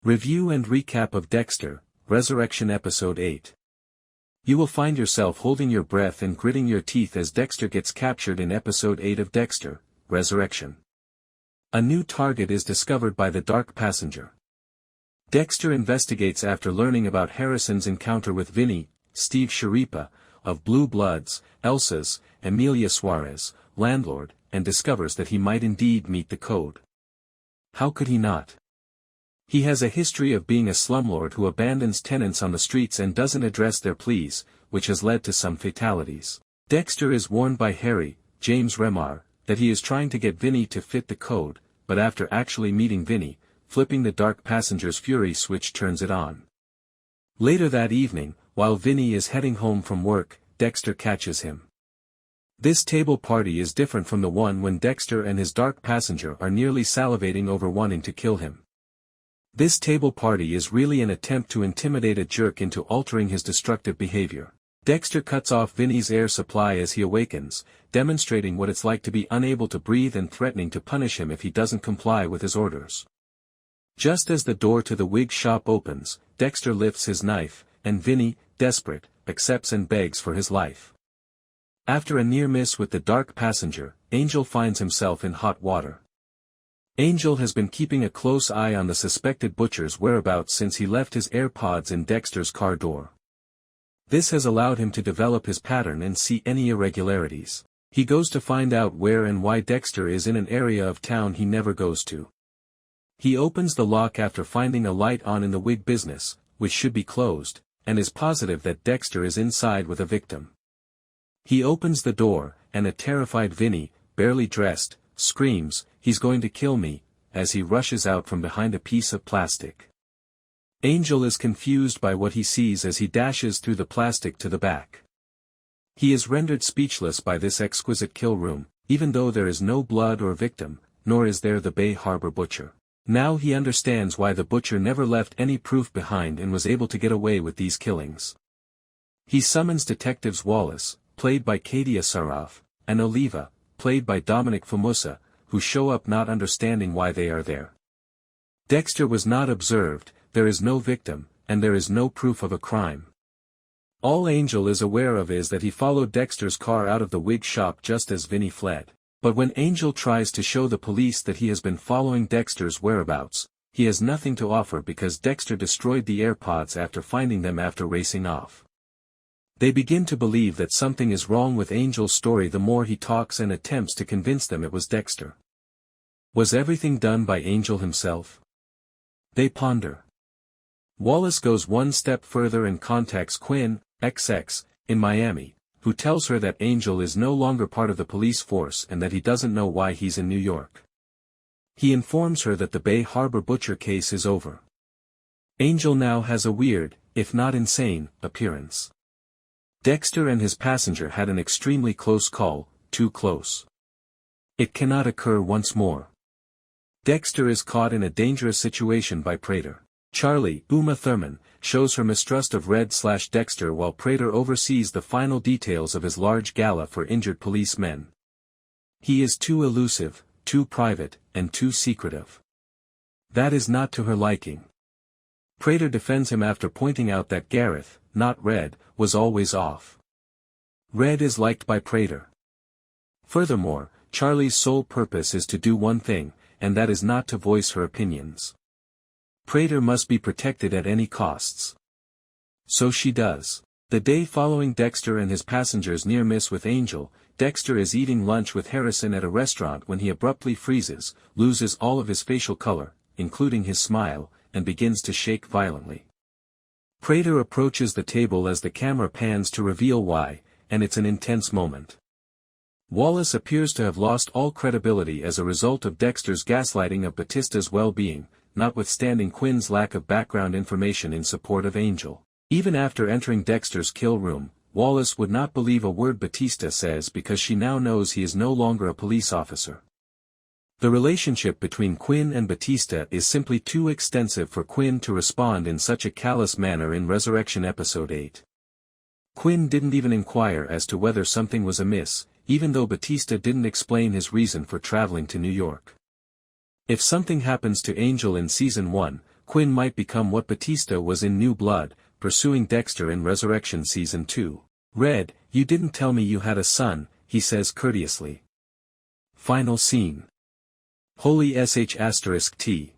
Review and recap of Dexter, Resurrection Episode 8. You will find yourself holding your breath and gritting your teeth as Dexter gets captured in Episode 8 of Dexter, Resurrection. A new target is discovered by the dark passenger. Dexter investigates after learning about Harrison's encounter with Vinny, Steve Sharipa, of Blue Bloods, Elsa's, Emilia Suarez, landlord, and discovers that he might indeed meet the code. How could he not? He has a history of being a slumlord who abandons tenants on the streets and doesn't address their pleas, which has led to some fatalities. Dexter is warned by Harry, James Remar, that he is trying to get Vinny to fit the code, but after actually meeting Vinny, flipping the dark passenger's fury switch turns it on. Later that evening, while Vinny is heading home from work, Dexter catches him. This table party is different from the one when Dexter and his dark passenger are nearly salivating over wanting to kill him. This table party is really an attempt to intimidate a jerk into altering his destructive behavior. Dexter cuts off Vinny's air supply as he awakens, demonstrating what it's like to be unable to breathe and threatening to punish him if he doesn't comply with his orders. Just as the door to the wig shop opens, Dexter lifts his knife, and Vinny, desperate, accepts and begs for his life. After a near miss with the dark passenger, Angel finds himself in hot water. Angel has been keeping a close eye on the suspected butcher's whereabouts since he left his AirPods in Dexter's car door. This has allowed him to develop his pattern and see any irregularities. He goes to find out where and why Dexter is in an area of town he never goes to. He opens the lock after finding a light on in the wig business, which should be closed, and is positive that Dexter is inside with a victim. He opens the door, and a terrified Vinny, barely dressed, screams, "He's going to kill me," as he rushes out from behind a piece of plastic. Angel is confused by what he sees as he dashes through the plastic to the back. He is rendered speechless by this exquisite kill room, even though there is no blood or victim, nor is there the Bay Harbor butcher. Now he understands why the butcher never left any proof behind and was able to get away with these killings. He summons detectives Wallace, played by Katia Saraf, and Oliva, played by Dominic Famusa, who show up not understanding why they are there. Dexter was not observed, there is no victim, and there is no proof of a crime. All Angel is aware of is that he followed Dexter's car out of the wig shop just as Vinny fled. But when Angel tries to show the police that he has been following Dexter's whereabouts, he has nothing to offer because Dexter destroyed the AirPods after finding them after racing off. They begin to believe that something is wrong with Angel's story the more he talks and attempts to convince them it was Dexter. Was everything done by Angel himself? They ponder. Wallace goes one step further and contacts Quinn, XX, in Miami, who tells her that Angel is no longer part of the police force and that he doesn't know why he's in New York. He informs her that the Bay Harbor butcher case is over. Angel now has a weird, if not insane, appearance. Dexter and his passenger had an extremely close call, too close. It cannot occur once more. Dexter is caught in a dangerous situation by Prater. Charley, Uma Thurman, shows her mistrust of Red/Dexter while Prater oversees the final details of his large gala for injured policemen. He is too elusive, too private, and too secretive. That is not to her liking. Prater defends him after pointing out that Gareth, not Red, was always off. Red is liked by Prater. Furthermore, Charley's sole purpose is to do one thing, and that is not to voice her opinions. Prater must be protected at any costs. So she does. The day following Dexter and his passenger's near miss with Angel, Dexter is eating lunch with Harrison at a restaurant when he abruptly freezes, loses all of his facial color, including his smile, and begins to shake violently. Prater approaches the table as the camera pans to reveal why, and it's an intense moment. Wallace appears to have lost all credibility as a result of Dexter's gaslighting of Batista's well-being, notwithstanding Quinn's lack of background information in support of Angel. Even after entering Dexter's kill room, Wallace would not believe a word Batista says because she now knows he is no longer a police officer. The relationship between Quinn and Batista is simply too extensive for Quinn to respond in such a callous manner in Resurrection Episode 8. Quinn didn't even inquire as to whether something was amiss, even though Batista didn't explain his reason for traveling to New York. If something happens to Angel in Season 1, Quinn might become what Batista was in New Blood, pursuing Dexter in Resurrection Season 2. Red, you didn't tell me you had a son, he says courteously. Final scene. Holy sh*t.